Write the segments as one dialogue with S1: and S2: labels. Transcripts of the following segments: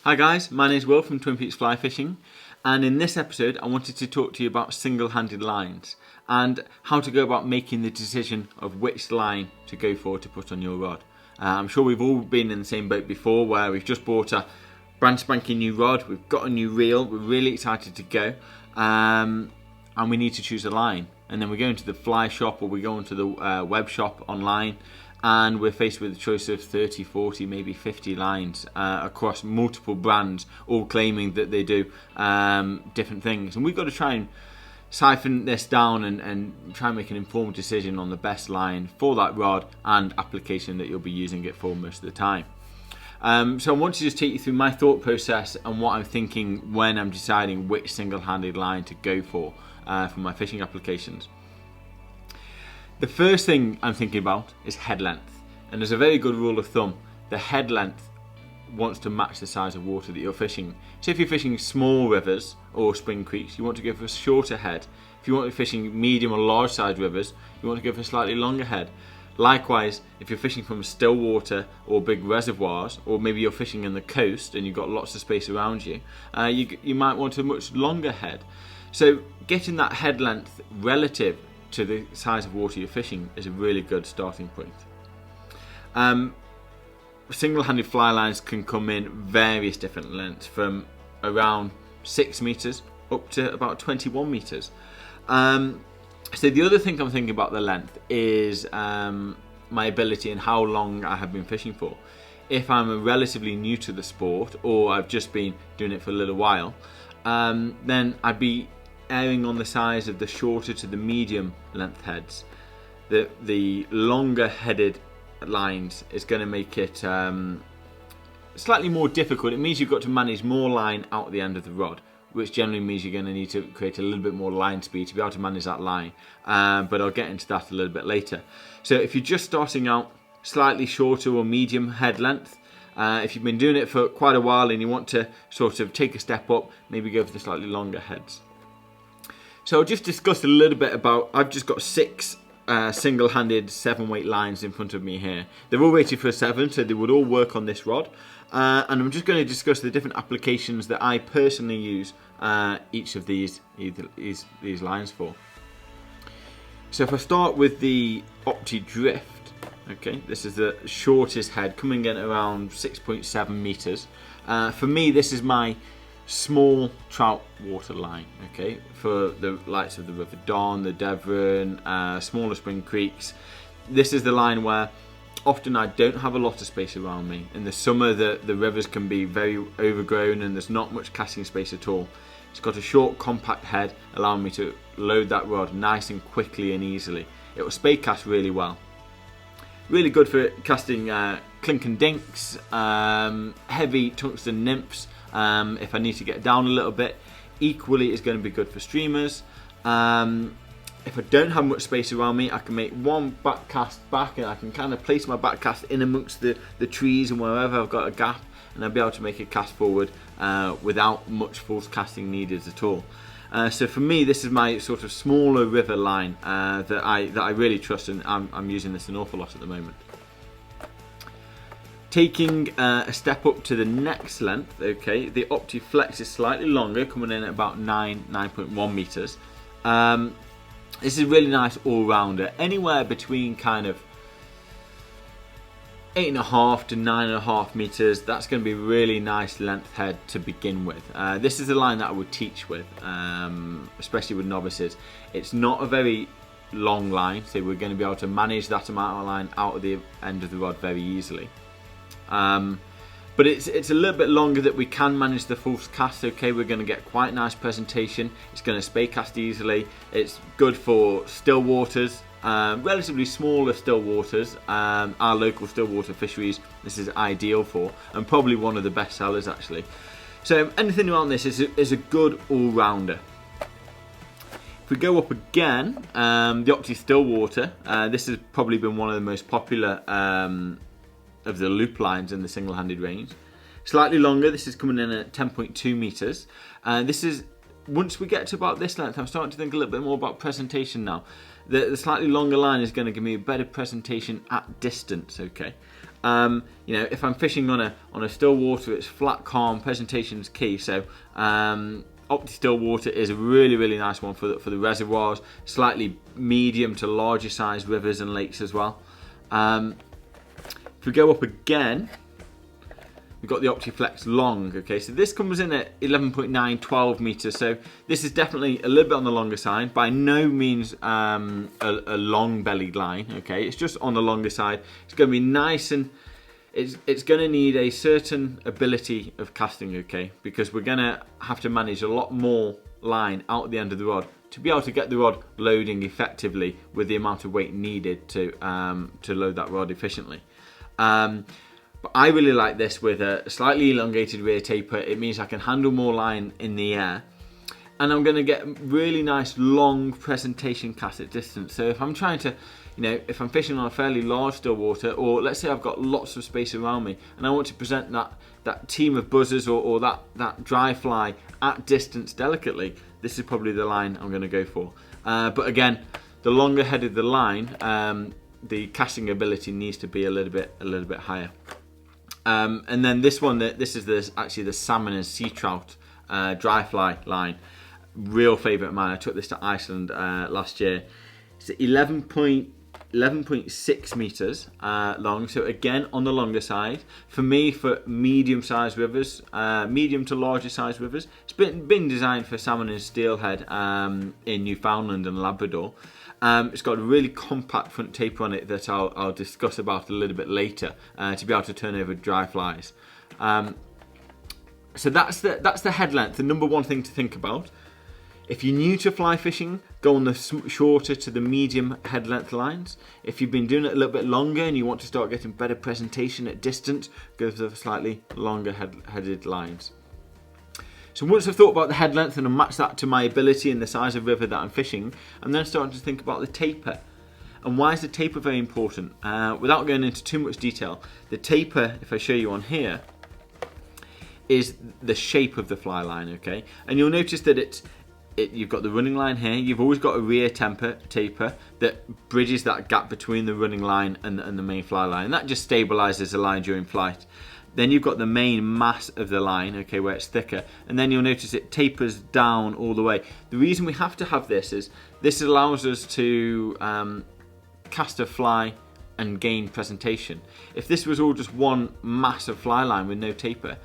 S1: Hi guys, my name is Will from Twin Peaks Fly Fishing, and in this episode I wanted to talk to you about single-handed lines and how to go about making the decision of which line to go for to put on your rod. I'm sure we've all been in the same boat before where we've just bought a brand spanking new rod, we've got a new reel, we're really excited to go, and we need to choose a line. And then we go into the fly shop or we go into the web shop online, and we're faced with a choice of 30, 40, maybe 50 lines across multiple brands, all claiming that they do different things. And we've got to try and siphon this down and try and make an informed decision on the best line for that rod and application that you'll be using it for most of the time. So I want to just take you through my thought process and what I'm thinking when I'm deciding which single-handed line to go for my fishing applications. The first thing I'm thinking about is head length, and there's a very good rule of thumb: the head length wants to match the size of water that you're fishing. So if you're fishing small rivers or spring creeks, you want to go for a shorter head. If you want to be fishing medium or large size rivers, you want to go for a slightly longer head. Likewise, if you're fishing from still water or big reservoirs, or maybe you're fishing in the coast and you've got lots of space around you, you might want a much longer head. So getting that head length relative to the size of water you're fishing is a really good starting point. Single-handed fly lines can come in various different lengths, from around 6 meters up to about 21 meters. So the other thing I'm thinking about the length is my ability and how long I have been fishing for. If I'm relatively new to the sport, or I've just been doing it for a little while, then I'd be erring on the size of the shorter to the medium length heads. The longer headed lines is going to make it slightly more difficult. It means you've got to manage more line out at the end of the rod, which generally means you're going to need to create a little bit more line speed to be able to manage that line, but I'll get into that a little bit later. So if you're just starting out, slightly shorter or medium head length. If you've been doing it for quite a while and you want to sort of take a step up, maybe go for the slightly longer heads. So I'll just discuss a little bit about, I've just got 6 single-handed 7-weight lines in front of me here. They're all rated for a 7, so they would all work on this rod. And I'm just going to discuss the different applications that I personally use each of these lines for. So if I start with the Opti Drift, okay, this is the shortest head, coming in around 6.7 meters. For me, this is my small trout water line, okay, for the likes of the River Don, the Devon, smaller spring creeks. This is the line where often I don't have a lot of space around me. In the summer, the rivers can be very overgrown and there's not much casting space at all. It's got a short, compact head, allowing me to load that rod nice and quickly and easily. It will spay cast really well. Really good for casting clink and dinks, heavy tungsten nymphs. If I need to get down a little bit. Equally, it's going to be good for streamers. If I don't have much space around me, I can make one back cast back, and I can kind of place my back cast in amongst the trees and wherever I've got a gap, and I'll be able to make a cast forward without much force casting needed at all. So for me, this is my sort of smaller river line that I really trust, and I'm using this an awful lot at the moment. Taking a step up to the next length, okay, the Opti Flex is slightly longer, coming in at about 9.1 meters. This is a really nice all-rounder, anywhere between kind of 8.5 to 9.5 meters. That's going to be a really nice length head to begin with. This is the line that I would teach with, especially with novices. It's not a very long line, so we're going to be able to manage that amount of line out of the end of the rod very easily. But it's a little bit longer that we can manage the false cast. Okay, we're going to get quite nice presentation. It's going to spay cast easily. It's good for still waters, relatively smaller still waters. Our local still water fisheries, this is ideal for, and probably one of the best sellers actually. So anything around this is a good all-rounder. If we go up again, the Opti Stillwater, this has probably been one of the most popular of the loop lines in the single-handed range. Slightly longer, this is coming in at 10.2 meters. This is, once we get to about this length, I'm starting to think a little bit more about presentation now. The slightly longer line is going to give me a better presentation at distance, okay? If I'm fishing on a still water, it's flat, calm, presentation is key. So Opti still water is a really, really nice one for the reservoirs, slightly medium to larger size rivers and lakes as well. If we go up again, we've got the OptiFlex long. Okay, so this comes in at 11.9, 12 meters. So this is definitely a little bit on the longer side. By no means a long-bellied line. Okay, it's just on the longer side. It's going to be nice, and it's going to need a certain ability of casting. Okay, because we're going to have to manage a lot more line out at the end of the rod to be able to get the rod loading effectively with the amount of weight needed to load that rod efficiently. But I really like this with a slightly elongated rear taper. It means I can handle more line in the air, and I'm going to get really nice long presentation cast at distance. So if I'm trying to, if I'm fishing on a fairly large still water, or let's say I've got lots of space around me and I want to present that team of buzzers or that dry fly at distance delicately, this is probably the line I'm going to go for. But again, the longer headed the line, the casting ability needs to be a little bit higher. And then this one, this is actually the salmon and sea trout dry fly line. Real favourite of mine. I took this to Iceland last year. It's 11.6 meters long, so again on the longer side. For me, for medium-sized rivers, medium to larger sized rivers, it's been designed for salmon and steelhead in Newfoundland and Labrador. It's got a really compact front taper on it that I'll discuss about a little bit later to be able to turn over dry flies. So that's the head length, the number one thing to think about. If you're new to fly fishing, go on the shorter to the medium head length lines. If you've been doing it a little bit longer and you want to start getting better presentation at distance, go for the slightly longer headed lines. So once I've thought about the head length and I match that to my ability and the size of river that I'm fishing, I'm then starting to think about the taper. And why is the taper very important? Without going into too much detail, the taper, if I show you on here, is the shape of the fly line, okay? And you'll notice that you've got the running line here. You've always got a rear taper that bridges that gap between the running line and the main fly line. And that just stabilizes the line during flight. Then you've got the main mass of the line, okay, where it's thicker. And then you'll notice it tapers down all the way. The reason we have to have this is this allows us to cast a fly and gain presentation. If this was all just one massive fly line with no taper,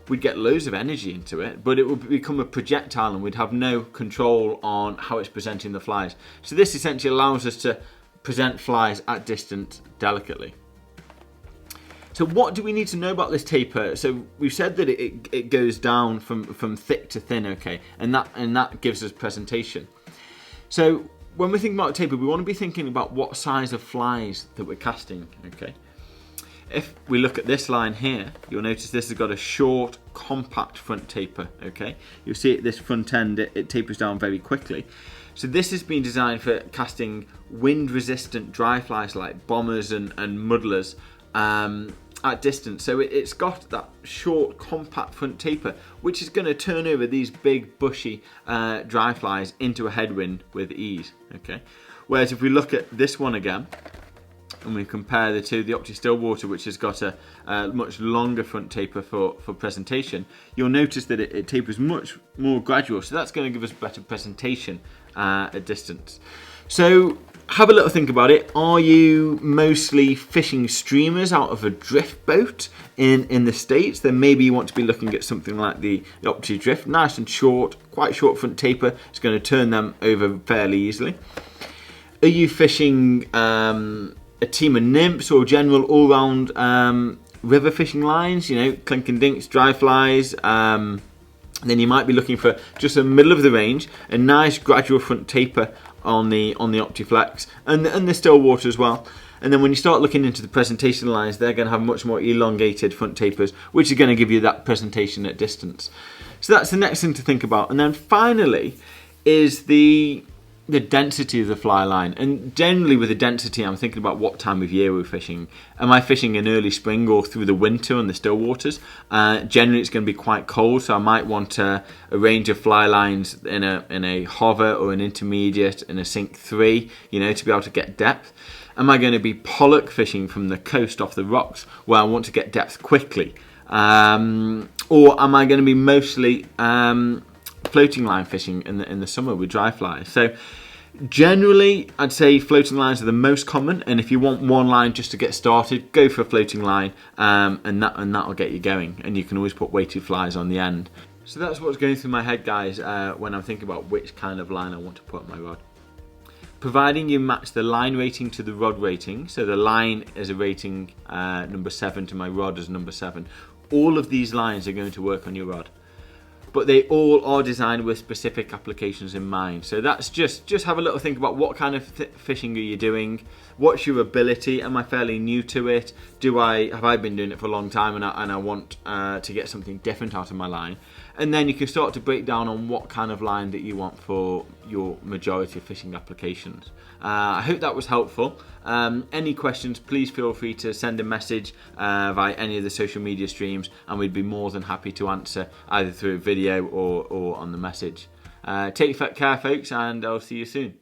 S1: we'd get loads of energy into it, but it would become a projectile and we'd have no control on how it's presenting the flies. So this essentially allows us to present flies at distance delicately. So what do we need to know about this taper? So we've said that it goes down from thick to thin, okay, and that gives us presentation. So when we think about taper, we want to be thinking about what size of flies that we're casting, okay. If we look at this line here, you'll notice this has got a short, compact front taper, okay? You'll see at this front end, it tapers down very quickly. So this has been designed for casting wind-resistant dry flies like bombers and muddlers at distance. So it's got that short, compact front taper, which is going to turn over these big, bushy dry flies into a headwind with ease, okay? Whereas if we look at this one again, and we compare the two, the Opti Stillwater, which has got a much longer front taper for presentation, you'll notice that it tapers much more gradual, so that's going to give us better presentation at distance. So have a little think about it. Are you mostly fishing streamers out of a drift boat in the States? Then maybe you want to be looking at something like the Opti Drift, nice and short, quite short front taper. It's going to turn them over fairly easily. Are you fishing a team of nymphs or general all-round river fishing lines, clink and dinks, dry flies, then you might be looking for just a middle of the range, a nice gradual front taper on the OptiFlex and the Stillwater as well. And then when you start looking into the presentation lines, they're going to have much more elongated front tapers, which is going to give you that presentation at distance. So that's the next thing to think about. And then finally is the density of the fly line. And generally with the density, I'm thinking about what time of year we're fishing. Am I fishing in early spring or through the winter on the still waters? Generally it's going to be quite cold, so I might want a range of fly lines in a hover or an intermediate in a sink 3, to be able to get depth. Am I going to be pollock fishing from the coast off the rocks where I want to get depth quickly? Or am I going to be mostly floating line fishing in the summer with dry fly? So generally, I'd say floating lines are the most common, and if you want one line just to get started, go for a floating line, and that'll get you going. And you can always put weighted flies on the end. So that's what's going through my head, guys, when I'm thinking about which kind of line I want to put on my rod. Providing you match the line rating to the rod rating, so the line is a rating number 7 to my rod as number 7, all of these lines are going to work on your rod. But they all are designed with specific applications in mind. So that's just have a little think about what kind of fishing are you doing, what's your ability, am I fairly new to it, have I been doing it for a long time and I want to get something different out of my line. And then you can start to break down on what kind of line that you want for your majority of fishing applications. I hope that was helpful. Any questions, please feel free to send a message via any of the social media streams, and we'd be more than happy to answer either through a video or on the message. Take care, folks, and I'll see you soon.